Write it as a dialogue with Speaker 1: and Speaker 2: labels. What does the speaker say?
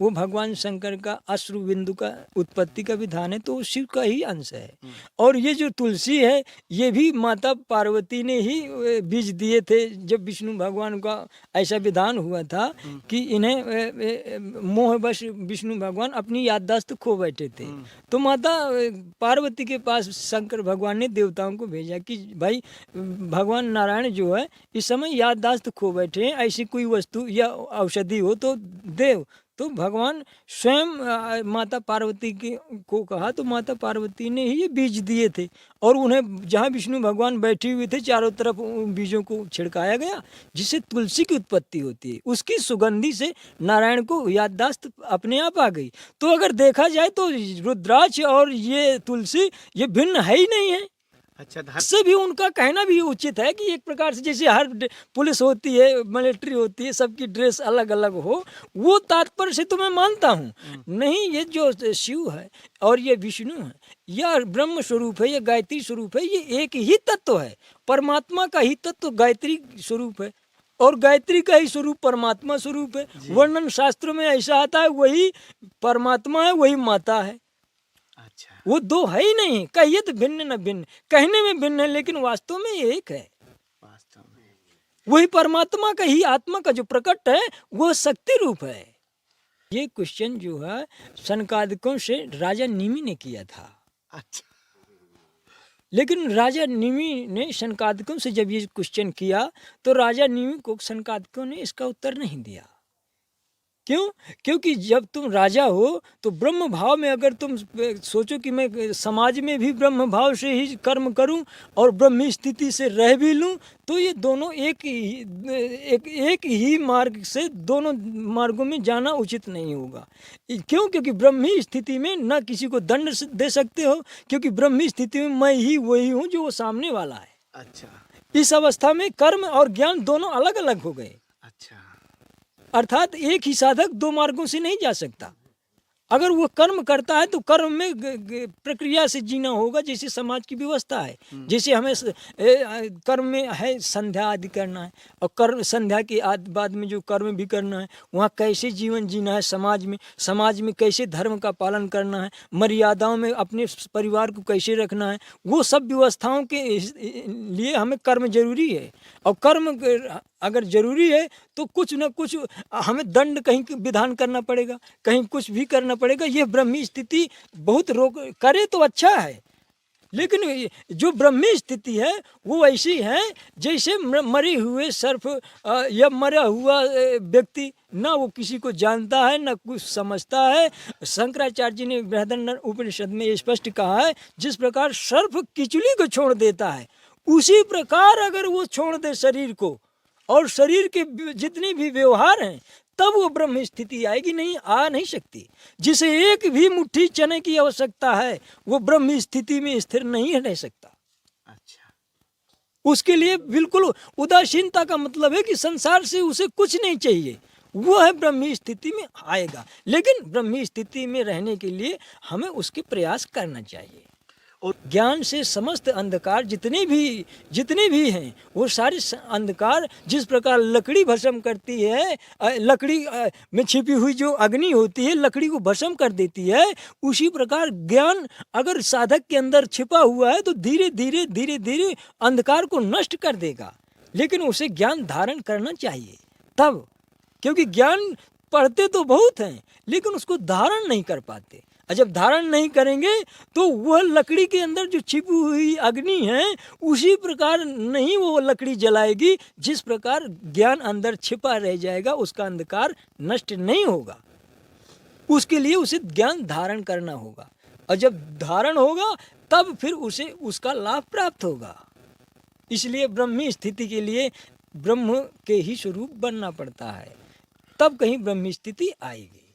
Speaker 1: वो भगवान शंकर का अश्रु बिंदु का उत्पत्ति का विधान है, तो वो शिव का ही अंश है। और ये जो तुलसी है, ये भी माता पार्वती ने ही बीज दिए थे। जब विष्णु भगवान का ऐसा विधान हुआ था कि इन्हें मोहवश विष्णु भगवान अपनी याददाश्त खो बैठे थे, तो माता पार्वती के पास शंकर भगवान ने देवताओं को भेजा कि भाई भगवान नारायण जो है इस समय याददाश्त खो बैठे हैं, ऐसी कोई वस्तु या औषधि हो तो देव। तो भगवान स्वयं माता पार्वती को कहा, तो माता पार्वती ने ही ये बीज दिए थे। और उन्हें जहाँ विष्णु भगवान बैठे हुए थे चारों तरफ उन बीजों को छिड़काया गया, जिससे तुलसी की उत्पत्ति होती है। उसकी सुगंधि से नारायण को याददाश्त अपने आप आ गई। तो अगर देखा जाए तो रुद्राक्ष और ये तुलसी ये भिन्न है ही नहीं है।
Speaker 2: अच्छा,
Speaker 1: इससे भी उनका कहना भी उचित है कि एक प्रकार से जैसे हर पुलिस होती है, मिलिट्री होती है, सबकी ड्रेस अलग अलग हो, वो तात्पर्य से तो मैं मानता हूँ। नहीं, ये जो शिव है और ये विष्णु है, या ब्रह्म स्वरूप है, या गायत्री स्वरूप है, ये एक ही तत्व है। परमात्मा का ही तत्व गायत्री स्वरूप है और गायत्री का ही स्वरूप परमात्मा स्वरूप है। वर्णन शास्त्रों में ऐसा आता है, वही परमात्मा है, वही माता है।
Speaker 2: अच्छा,
Speaker 1: वो दो है ही नहीं। कहिए तो भिन्न न भिन्न, कहने में भिन्न है लेकिन वास्तव में एक है।
Speaker 2: वास्तव में
Speaker 1: वही परमात्मा का ही आत्मा का जो प्रकट है वो शक्ति रूप है। ये क्वेश्चन जो है सनकादिकों से राजा निमि ने किया था।
Speaker 2: अच्छा,
Speaker 1: लेकिन राजा निमि ने सनकादिकों से जब ये क्वेश्चन किया तो राजा निमि को सनकादिकों ने इसका उत्तर नहीं दिया। क्यों? क्योंकि जब तुम राजा हो तो ब्रह्म भाव में अगर तुम सोचो कि मैं समाज में भी ब्रह्म भाव से ही कर्म करूं और ब्रह्मी स्थिति से रह भी लूं, तो ये दोनों एक ही मार्ग से दोनों मार्गों में जाना उचित नहीं होगा। क्यों? क्योंकि ब्रह्मी स्थिति में न किसी को दंड दे सकते हो, क्योंकि ब्रह्मी स्थिति में मैं ही वही हूँ जो वो सामने वाला है।
Speaker 2: अच्छा,
Speaker 1: इस अवस्था में कर्म और ज्ञान दोनों अलग अलग हो गए।
Speaker 2: अच्छा,
Speaker 1: अर्थात एक ही साधक दो मार्गों से नहीं जा सकता। अगर वो कर्म करता है तो कर्म में प्रक्रिया से जीना होगा, जैसे समाज की व्यवस्था है। जैसे हमें कर्म में है संध्या आदि करना है, और कर्म संध्या के बाद में जो कर्म भी करना है, वहाँ कैसे जीवन जीना है समाज में कैसे धर्म का पालन करना है, मर्यादाओं में अपने परिवार को कैसे रखना है, वो सब व्यवस्थाओं के लिए हमें कर्म जरूरी है। और कर्म अगर जरूरी है तो कुछ न कुछ हमें दंड कहीं विधान करना पड़ेगा, कहीं कुछ भी करना पड़ेगा। ये ब्रह्मी स्थिति बहुत रोक करे तो अच्छा है, लेकिन जो ब्रह्मी स्थिति है वो ऐसी है जैसे मरे हुए सर्प या मरा हुआ व्यक्ति, ना वो किसी को जानता है ना कुछ समझता है। शंकराचार्य जी ने बृहदारण्यक उपनिषद में स्पष्ट कहा है, जिस प्रकार सर्प किचली को छोड़ देता है, उसी प्रकार अगर वो छोड़ दे शरीर को और शरीर के जितने भी व्यवहार हैं, तब वो ब्रह्म स्थिति आएगी, नहीं आ नहीं सकती। जिसे एक भी मुट्ठी चने की आवश्यकता है वो ब्रह्म स्थिति में स्थिर नहीं रह सकता।
Speaker 2: अच्छा,
Speaker 1: उसके लिए बिल्कुल उदासीनता का मतलब है कि संसार से उसे कुछ नहीं चाहिए, वो है ब्रह्मी स्थिति में आएगा। लेकिन ब्रह्मी स्थिति में रहने के लिए हमें उसके प्रयास करना चाहिए। और ज्ञान से समस्त अंधकार जितने भी हैं, वो सारे अंधकार जिस प्रकार लकड़ी भस्म करती है, लकड़ी में छिपी हुई जो अग्नि होती है लकड़ी को भस्म कर देती है, उसी प्रकार ज्ञान अगर साधक के अंदर छिपा हुआ है तो धीरे धीरे अंधकार को नष्ट कर देगा। लेकिन उसे ज्ञान धारण करना चाहिए तब, क्योंकि ज्ञान पढ़ते तो बहुत हैं लेकिन उसको धारण नहीं कर पाते। और जब धारण नहीं करेंगे तो वह लकड़ी के अंदर जो छिपी हुई अग्नि है उसी प्रकार नहीं वो लकड़ी जलाएगी, जिस प्रकार ज्ञान अंदर छिपा रह जाएगा, उसका अंधकार नष्ट नहीं होगा। उसके लिए उसे ज्ञान धारण करना होगा, और जब धारण होगा तब फिर उसे उसका लाभ प्राप्त होगा। इसलिए ब्रह्मी स्थिति के लिए ब्रह्म के ही स्वरूप बनना पड़ता है, तब कहीं ब्रह्मी स्थिति आएगी।